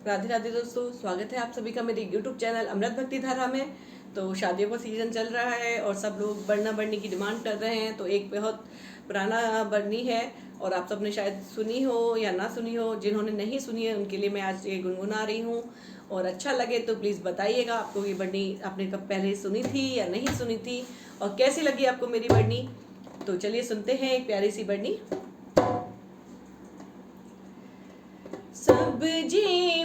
राधे राधे दोस्तों, स्वागत है आप सभी का मेरे YouTube चैनल अमृत भक्ति धारा में। तो शादियों का सीजन चल रहा है और सब लोग बढ़ना बढ़नी की डिमांड कर रहे हैं। तो एक बहुत पुराना बढ़नी है और आप सबने शायद सुनी हो या ना सुनी हो। जिन्होंने नहीं सुनी है उनके लिए मैं आज ये गुनगुना रही हूँ। और अच्छा लगे तो प्लीज़ बताइएगा आपको ये बढ़नी आपने कब पहले सुनी थी या नहीं सुनी थी, और कैसी लगी आपको मेरी बढ़नी। तो चलिए सुनते हैं एक प्यारी सी बढ़नी। सब जी